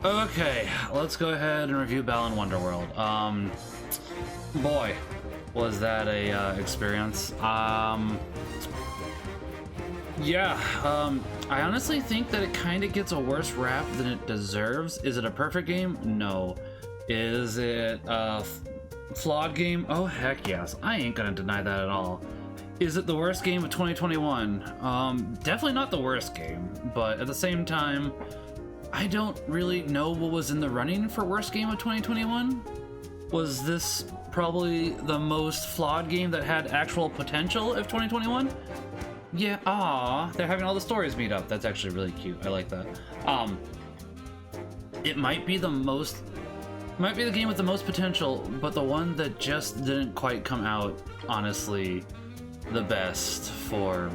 Okay, let's go ahead and review Balan Wonderworld. Boy, was that a experience. Yeah, I honestly think that it kind of gets a worse rap than it deserves. Is it a perfect game? No. Is it a flawed game? Oh, heck yes. I ain't gonna deny that at all. Is it the worst game of 2021? Definitely not the worst game, but at the same time, I don't really know what was in the running for worst game of 2021. Was this probably the most flawed game that had actual potential of 2021? Yeah, they're having all the stories meet up. That's actually really cute. I like that. It might be the game with the most potential, but the one that just didn't quite come out, honestly, the best for...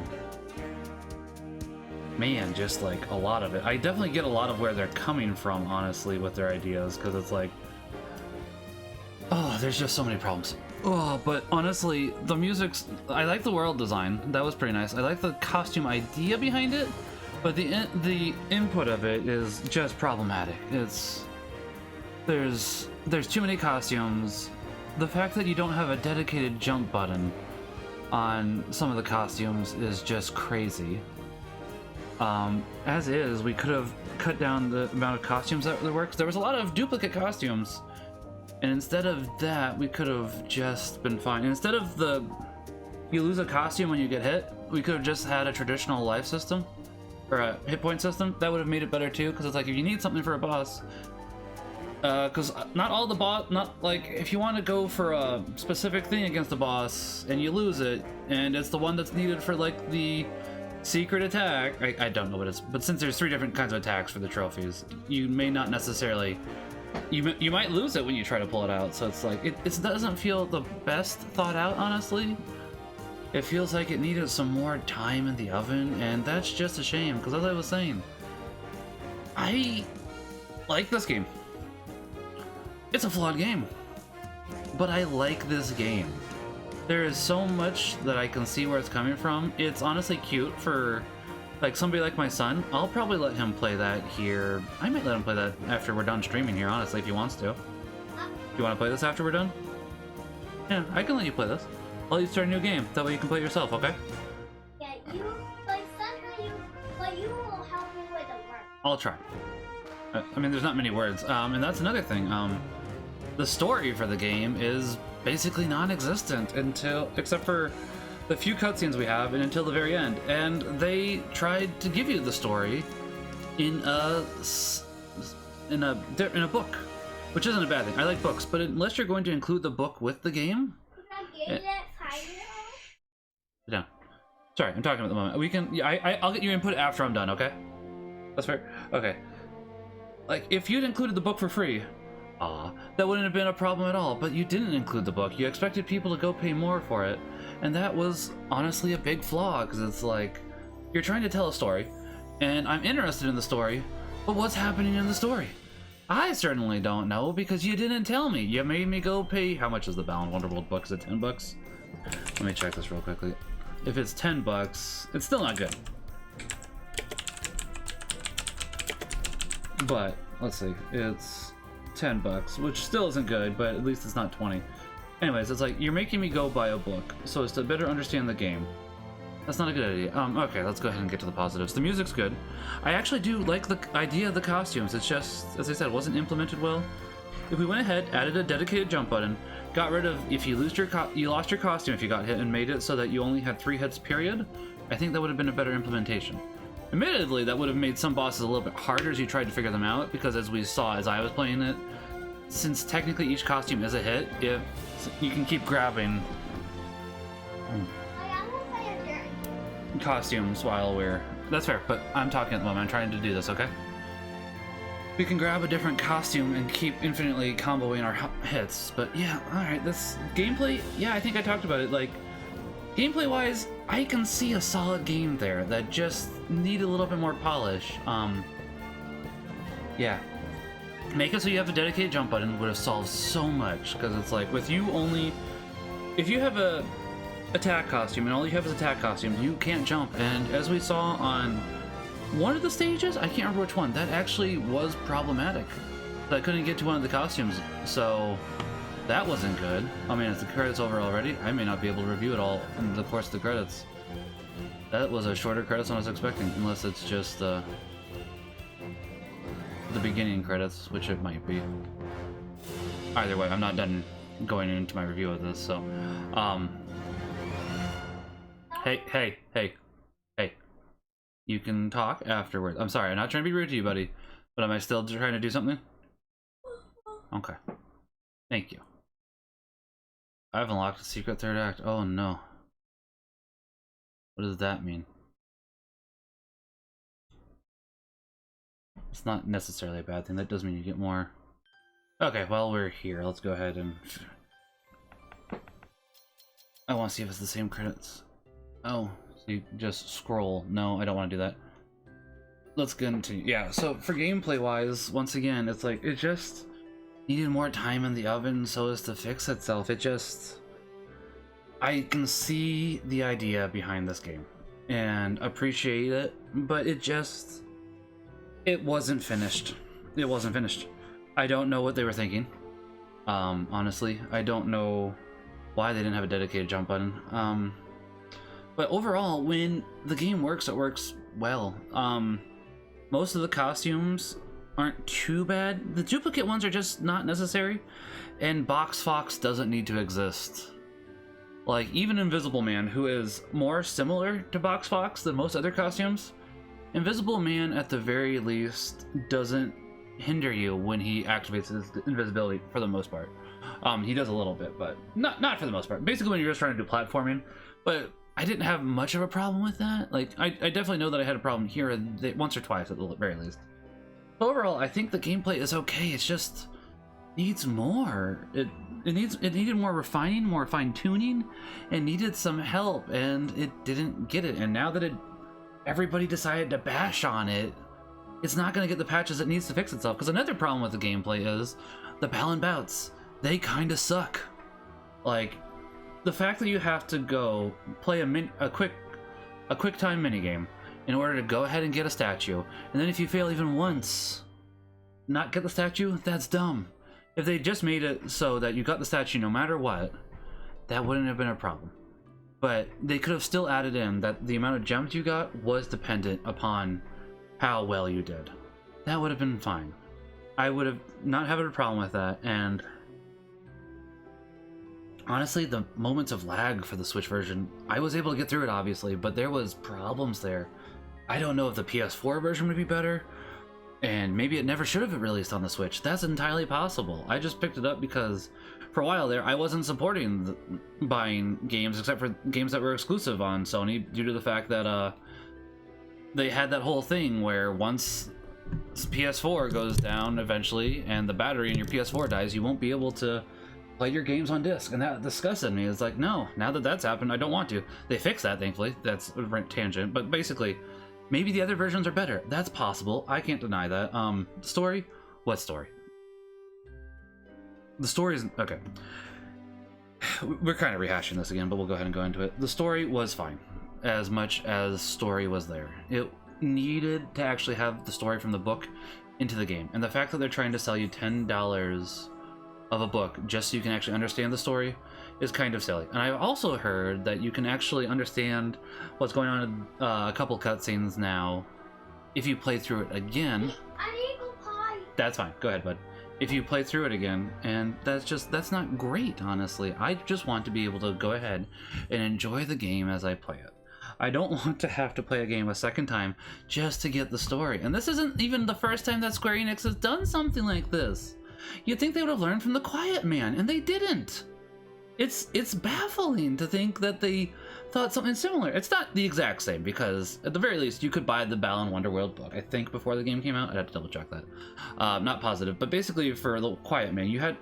Man, just like a lot of it. I definitely get a lot of where they're coming from, honestly, with their ideas, because it's like, oh, there's just so many problems. Oh, but honestly, the music's... I like the world design. That was pretty nice. I like the costume idea behind it, but the input of it is just problematic. There's too many costumes. The fact that you don't have a dedicated jump button on some of the costumes is just crazy. As is, we could have cut down the amount of costumes that there were, 'cause there was a lot of duplicate costumes, and instead of that, we could have just been fine. And instead of you lose a costume when you get hit, we could have just had a traditional life system, or a hit point system. That would have made it better too, because it's like, if you need something for a boss, because not all the not like, if you want to go for a specific thing against a boss, and you lose it, and it's the one that's needed for like the secret attack, I don't know what it is, but since there's 3 different kinds of attacks for the trophies, you may not necessarily, you might lose it when you try to pull it out, so it's like, it doesn't feel the best thought out, honestly. It feels like it needed some more time in the oven, and that's just a shame, because as I was saying, I like this game. It's a flawed game, but I like this game. There is so much that I can see where it's coming from. It's honestly cute for like somebody like my son. I'll probably let him play that here. I might let him play that after we're done streaming here, honestly, if he wants to. Do you want to play this after we're done? Yeah, I can let you play this. I'll let you start a new game. That way you can play it yourself, okay? Yeah, but you will help me with the work. I'll try. I mean, there's not many words. And that's another thing. The story for the game is basically non-existent except for the few cutscenes we have and until the very end. And they tried to give you the story in a book, which isn't a bad thing. I like books, but unless you're going to include the book with the game, yeah. Sorry, I'm talking at the moment. We can. I'll get your input after I'm done. Okay, that's fair. Okay. Like, if you'd included the book for free, that wouldn't have been a problem at all, but you didn't include the book. You expected people to go pay more for it, and that was honestly a big flaw, because it's like, you're trying to tell a story, and I'm interested in the story, but what's happening in the story? I certainly don't know, because you didn't tell me. You made me go pay... How much is the Balan Wonderworld book? Is it 10 bucks? Let me check this real quickly. If it's 10 bucks, it's still not good. But, let's see, it's 10 bucks, which still isn't good, but at least it's not 20. Anyways, it's like, you're making me go buy a book, so as to better understand the game. That's not a good idea. Okay, let's go ahead and get to the positives. The music's good. I actually do like the idea of the costumes. It's just, as I said, it wasn't implemented well. If we went ahead, added a dedicated jump button, got rid of, if you lost your costume if you got hit, and made it so that you only had 3 hits, period, I think that would have been a better implementation. Admittedly, that would have made some bosses a little bit harder as you tried to figure them out, because as we saw as I was playing it, since technically each costume is a hit, if you can keep grabbing costumes while we're... That's fair, but I'm talking at the moment. I'm trying to do this, okay? We can grab a different costume and keep infinitely comboing our hits, but yeah, alright, this gameplay, yeah, I think I talked about it, like, gameplay-wise, I can see a solid game there that just needed a little bit more polish. Yeah. Make it so you have a dedicated jump button would have solved so much, because it's like, with you only... If you have a attack costume and all you have is attack costume, you can't jump, and as we saw on one of the stages, I can't remember which one, that actually was problematic. I couldn't get to one of the costumes, so that wasn't good. I mean, if the credit's over already, I may not be able to review it all in the course of the credits. That was a shorter credits than I was expecting, unless it's just the beginning credits, which it might be. Either way, I'm not done going into my review of this, so hey, you can talk afterwards. I'm sorry, I'm not trying to be rude to you, buddy, but am I still trying to do something? Okay, thank you. I've unlocked a secret third act. Oh no, what does that mean? It's not necessarily a bad thing. That does mean you get more. Okay, well, we're here. Let's go ahead and... I want to see if it's the same credits. Oh, so you just scroll. No, I don't want to do that. Let's continue. Yeah, so for gameplay-wise, once again, it's like, it just needed more time in the oven so as to fix itself. It just... I can see the idea behind this game and appreciate it, but it just... It wasn't finished. It wasn't finished. I don't know what they were thinking. Honestly, I don't know why they didn't have a dedicated jump button. But overall, when the game works, it works well. Most of the costumes aren't too bad. The duplicate ones are just not necessary, and Box Fox doesn't need to exist. Like, even Invisible Man, who is more similar to Box Fox than most other costumes, Invisible Man, at the very least, doesn't hinder you when he activates his invisibility, for the most part. He does a little bit, but not for the most part. Basically, when you're just trying to do platforming. But I didn't have much of a problem with that. Like, I definitely know that I had a problem here once or twice, at the very least. But overall, I think the gameplay is okay. It's just needs more. It needed more refining, more fine-tuning, and needed some help, and it didn't get it. And now that everybody decided to bash on it, it's not going to get the patches it needs to fix itself. Because another problem with the gameplay is the Balan bouts. They kind of suck. Like, the fact that you have to go play a quick time minigame in order to go ahead and get a statue, and then if you fail even once, not get the statue, that's dumb. If they just made it so that you got the statue no matter what, that wouldn't have been a problem. But they could have still added in that the amount of gems you got was dependent upon how well you did. That would have been fine. I would have not had a problem with that, and honestly, the moments of lag for the Switch version, I was able to get through it, obviously, but there was problems there. I don't know if the PS4 version would be better, and maybe it never should have been released on the Switch. That's entirely possible. I just picked it up because for a while there, I wasn't supporting buying games except for games that were exclusive on Sony due to the fact that they had that whole thing where once PS4 goes down eventually and the battery in your PS4 dies, you won't be able to play your games on disc, and that disgusted me. It's like, no, now that that's happened, I don't want to. They fixed that, thankfully. That's a tangent, but basically, maybe the other versions are better. That's possible. I can't deny that. The story? What story? The story is... okay. We're kind of rehashing this again, but we'll go ahead and go into it. The story was fine, as much as story was there. It needed to actually have the story from the book into the game, and the fact that they're trying to sell you $10 of a book just so you can actually understand the story is kind of silly. And I've also heard that you can actually understand what's going on in a couple cutscenes now if you play through it again. That's fine, go ahead, bud. If you play through it again, and that's not great, honestly. I just want to be able to go ahead and enjoy the game as I play it. I don't want to have to play a game a second time just to get the story. And this isn't even the first time that Square Enix has done something like this. You'd think they would have learned from The Quiet Man, and they didn't. It's baffling to think that they thought something similar. It's not the exact same, because at the very least you could buy the Balan Wonderworld book, I think, before the game came out. I'd have to double check that. Not positive, but basically for The Quiet Man,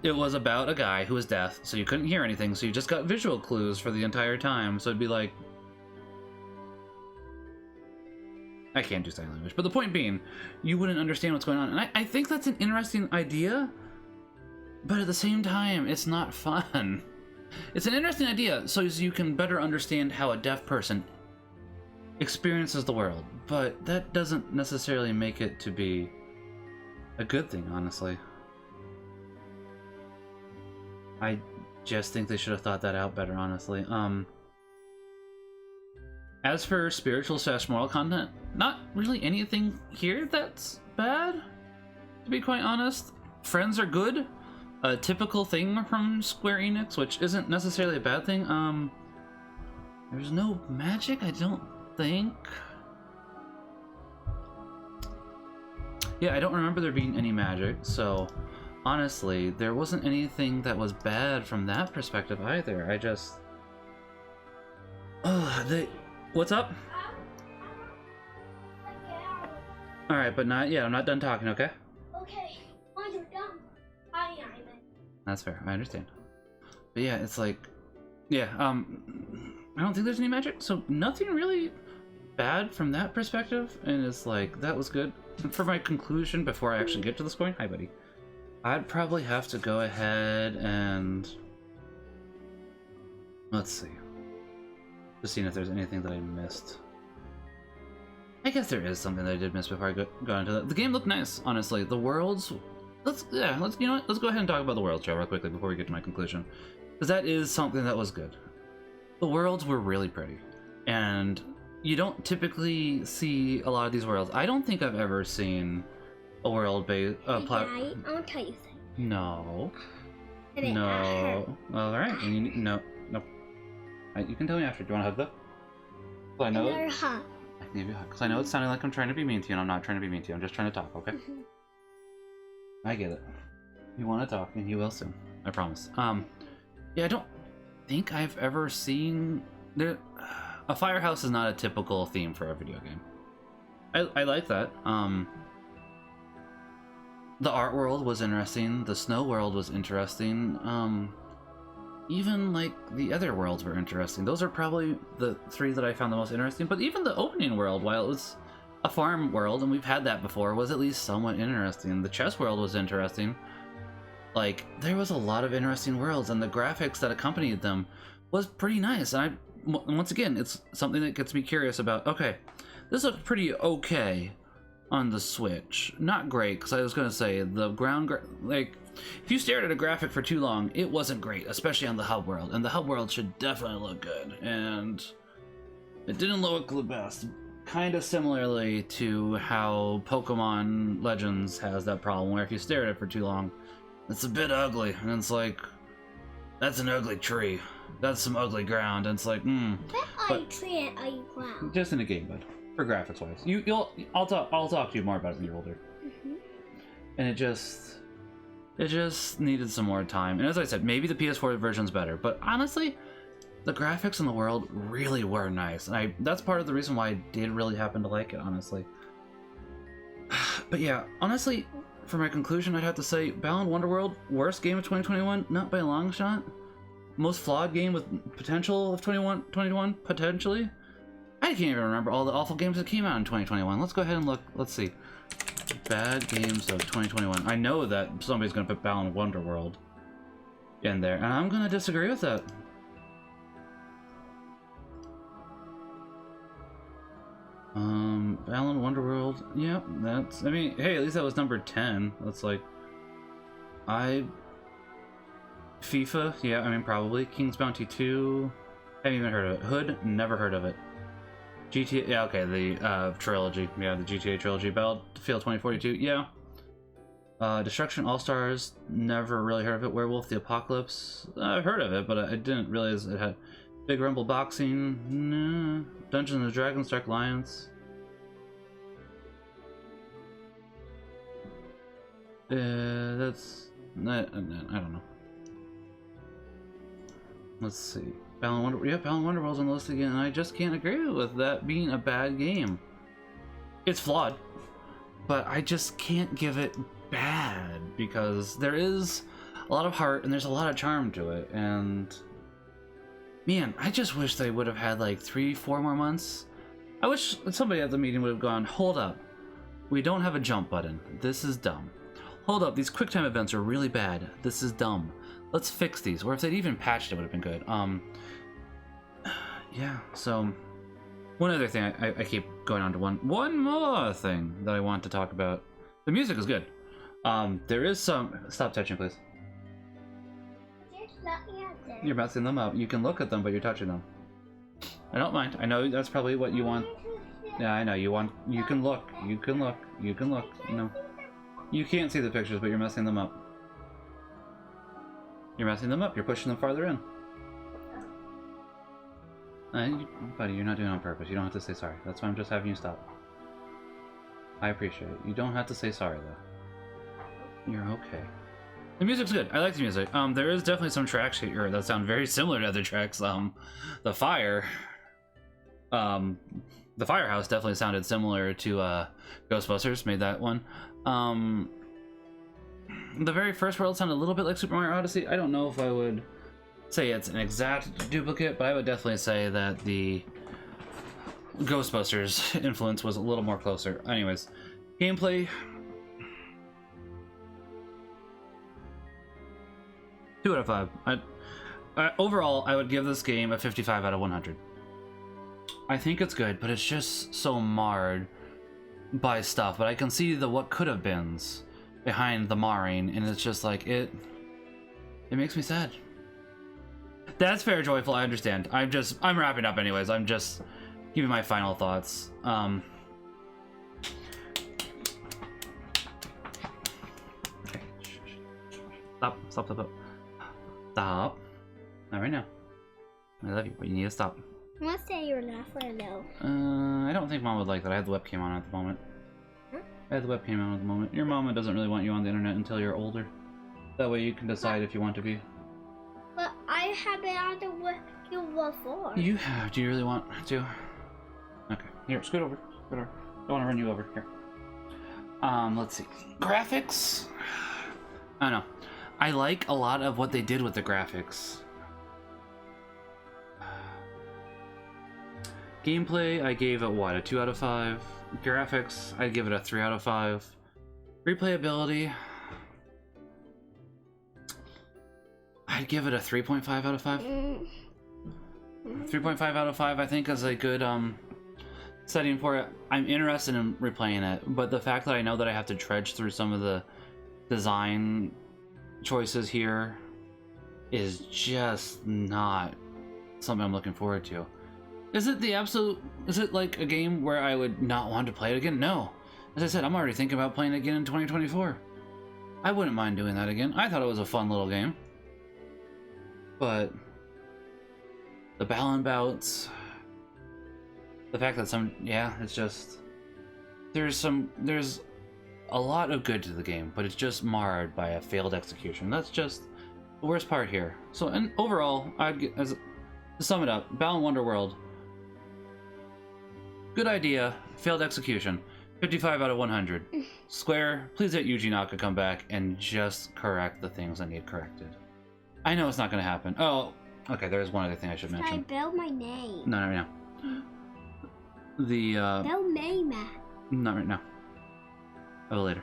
it was about a guy who was deaf, so you couldn't hear anything, so you just got visual clues for the entire time. So it'd be like, I can't do sign language, but the point being, you wouldn't understand what's going on. And I think that's an interesting idea, but at the same time, it's not fun. It's an interesting idea, so you can better understand how a deaf person experiences the world, but that doesn't necessarily make it to be a good thing, honestly. I just think they should have thought that out better, honestly. As for spiritual / moral content, not really anything here that's bad, to be quite honest. Friends are good, a typical thing from Square Enix, which isn't necessarily a bad thing. There's no magic, I don't think. Yeah, I don't remember there being any magic, so honestly, there wasn't anything that was bad from that perspective either. I just... What's up? Alright, but not yet. I'm not done talking, okay? Okay, when you're done, Ivan. That's fair, I understand. But yeah, it's like... Yeah, I don't think there's any magic, so nothing really bad from that perspective, and it's like, that was good. And for my conclusion, before I actually get to the scoring, hi buddy, I'd probably have to go ahead and... Let's see. Just seeing if there's anything that I missed. I guess there is something that I did miss before I got into that. The game looked nice, honestly. The worlds... you know what? Let's go ahead and talk about the worlds, real quickly, before we get to my conclusion. Because that is something that was good. The worlds were really pretty. And you don't typically see a lot of these worlds. I don't think I've ever seen a world-based... I'll tell you something. No. And No. Alright. No. You can tell me after. Do you want to hug though? Well, I know. Another hug. I can give you a hug. Because I know it's sounding like I'm trying to be mean to you, and I'm not trying to be mean to you. I'm just trying to talk, okay? I get it. You want to talk, and you will soon. I promise. Yeah, I don't think I've ever seen... A firehouse is not a typical theme for a video game. I like that. The art world was interesting. The snow world was interesting. Even, like, the other worlds were interesting. Those are probably the three that I found the most interesting. But even the opening world, while it was a farm world, and we've had that before, was at least somewhat interesting. The chess world was interesting. Like, there was a lot of interesting worlds, and the graphics that accompanied them was pretty nice. And once again, it's something that gets me curious about, okay, this looked pretty okay on the Switch. Not great, because I was going to say, the like, if you stared at a graphic for too long, it wasn't great, especially on the hub world. And the hub world should definitely look good. And it didn't look the best. Kind of similarly to how Pokemon Legends has that problem, where if you stare at it for too long, it's a bit ugly. And it's like, that's an ugly tree. That's some ugly ground. And it's like, But tree and ugly ground. Just in a game, bud. For graphics wise. I'll talk to you more about it when you're older. And it just needed some more time. And as I said, maybe the PS4 version's better, but honestly, the graphics in the world really were nice. And that's part of the reason why I did really happen to like it, honestly. But yeah, honestly, for my conclusion, I'd have to say Balan Wonderworld, worst game of 2021, not by a long shot. Most flawed game with potential of 2021, potentially. I can't even remember all the awful games that came out in 2021. Let's go ahead and look. Let's see. Bad games of 2021. I know that somebody's going to put Balan Wonderworld in there, and I'm going to disagree with that. Balan Wonderworld. Yeah, that's... I mean, hey, at least that was number 10. That's like... FIFA? Yeah, I mean, probably. King's Bounty 2. Haven't even heard of it. Hood? Never heard of it. GTA, yeah, okay, the trilogy. Yeah, the GTA trilogy. Battlefield 2042, yeah. Destruction All-Stars, never really heard of it. Werewolf the Apocalypse, I've heard of it, but I didn't realize it had. Big Rumble Boxing, nah. Dungeons and Dragons, Dark Alliance. That's... I don't know. Let's see. Balan Wonderworld's on the list again, and I just can't agree with that being a bad game. It's flawed, but I just can't give it bad, because there is a lot of heart and there's a lot of charm to it, and man, I just wish they would have had like 3-4 more months. I wish somebody at the meeting would have gone, hold up, we don't have a jump button, this is dumb. Hold up, these QuickTime events are really bad, this is dumb. Let's fix these. Or if they'd even patched it, would have been good. Yeah, so One other thing, I keep going on to one more thing that I want to talk about. The music is good. There is some... Stop touching, please. Just let me at them. You're messing them up. You can look at them, but you're touching them. I don't mind. I know that's probably what you want. Yeah, I know. You want... You can look. You can look. You can look. No. You can't see the pictures, but you're messing them up. You're messing them up. You're pushing them farther in. Buddy, you're not doing it on purpose. You don't have to say sorry. That's why I'm just having you stop. I appreciate it. You don't have to say sorry, though. You're okay. The music's good. I like the music. There is definitely some tracks here that sound very similar to other tracks. The Firehouse definitely sounded similar to Ghostbusters. Made that one. The very first world sounded a little bit like Super Mario Odyssey. I don't know if I would say it's an exact duplicate, but I would definitely say that the Ghostbusters influence was a little more closer. Anyways, gameplay. 2 out of 5. Overall, I would give this game a 55 out of 100. I think it's good, but it's just so marred by stuff. But I can see the what could have beens behind the marring, and it's just like it makes me sad. That's fair, Joyful. I understand. I'm wrapping up anyways. I'm just giving my final thoughts. Okay. Stop. Stop. Not right now. I love you, but you need to stop. I want to say you're not for no. I don't think Mom would like that. I have the webcam on at the moment. Huh? I have the webcam on at the moment. Your mama doesn't really want you on the internet until you're older. That way you can decide if you want to be. But I have been on the webcam before. You have. Do you really want to? Okay. Here, scoot over. Scoot over. I want to run you over. Here. Let's see. Graphics? I don't know. I like a lot of what they did with the graphics. Gameplay, I gave it what, a 2 out of 5. Graphics, I'd give it a 3 out of 5. Replayability, I'd give it a 3.5 out of 5. 3.5 out of 5, I think, is a good setting for it. I'm interested in replaying it, but the fact that I know that I have to trudge through some of the design choices here is just not something I'm looking forward to. Is it like a game where I would not want to play it again? No. As I said, I'm already thinking about playing it again in 2024. I wouldn't mind doing that again. I thought it was a fun little game. But the Balan bouts, the fact that it's just there's a lot of good to the game, but it's just marred by a failed execution. That's just the worst part here. So, and overall, to sum it up, Balan Wonderworld, good idea, failed execution, 55 out of 100. Square, please let Yuji Naka come back and just correct the things that need corrected. I know it's not going to happen. Oh, okay, there's one other thing I should mention. I build my name. No, not right now. Build Mayma. Not right now. A little later.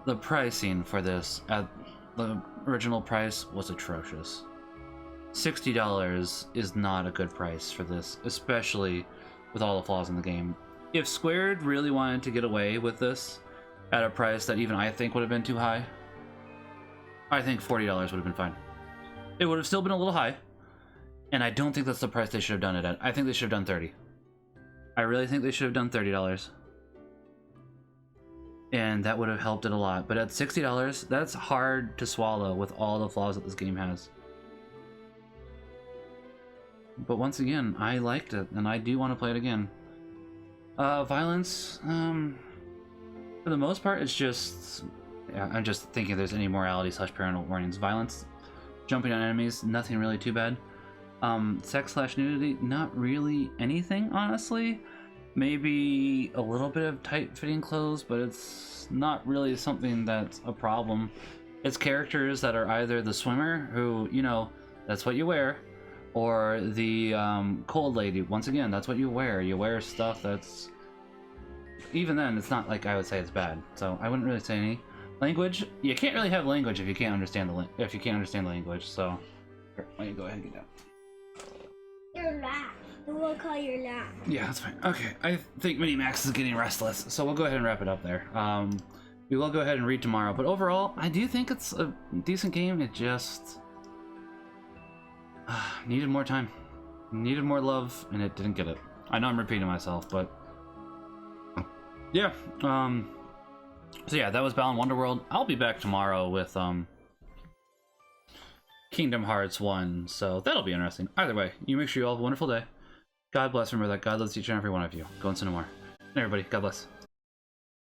The pricing for this, at the original price, was atrocious. $60 is not a good price for this, especially with all the flaws in the game. If Squared really wanted to get away with this at a price that even I think would have been too high, I think $40 would have been fine. It would have still been a little high, and I don't think that's the price they should have done it at. I think they should have done $30. I really think they should have done $30. And that would have helped it a lot. But at $60, that's hard to swallow with all the flaws that this game has. But once again, I liked it, and I do want to play it again. Violence, for the most part, it's just... Yeah, I'm just thinking if there's any morality/parental warnings. Violence, jumping on enemies, nothing really too bad. Sex/nudity, not really anything, honestly. Maybe a little bit of tight-fitting clothes, but it's not really something that's a problem. It's characters that are either the swimmer, who, you know, that's what you wear, or the cold lady. Once again, that's what you wear. You wear stuff that's... Even then, it's not like I would say it's bad. So I wouldn't really say any. Language, you can't really have language if you can't understand the language. So, here, why don't you go ahead and get down? You're loud. We'll call your lab. Yeah, that's fine. Okay, I think Minimax is getting restless, so we'll go ahead and wrap it up there. We will go ahead and read tomorrow, but overall, I do think it's a decent game. It just needed more time, needed more love, and it didn't get it. I know I'm repeating myself, but yeah. So yeah, that was Balan Wonderworld. I'll be back tomorrow with Kingdom Hearts 1, so that'll be interesting. Either way, you make sure you all have a wonderful day. God bless. Remember that God loves each and every one of you. Go and sin no more. And everybody, God bless.